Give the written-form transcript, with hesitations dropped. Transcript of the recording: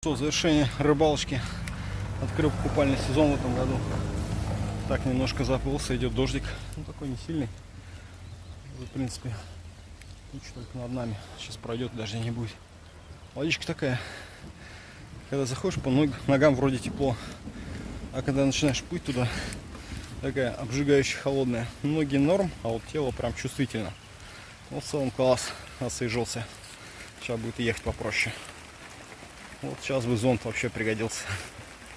Что, завершение рыбалочки. Открыл купальный сезон в этом году. Так, немножко заплылся, идет дождик. Ну, такой не сильный. В принципе, туча только над нами. Сейчас пройдет, дождя не будет. Водичка такая. Когда заходишь, по ногам вроде тепло. А когда начинаешь плыть туда, такая обжигающая холодная. Ноги норм, а вот тело прям чувствительно. Ну, в целом класс, освежился. Сейчас будет ехать попроще. Вот сейчас бы зонт вообще пригодился.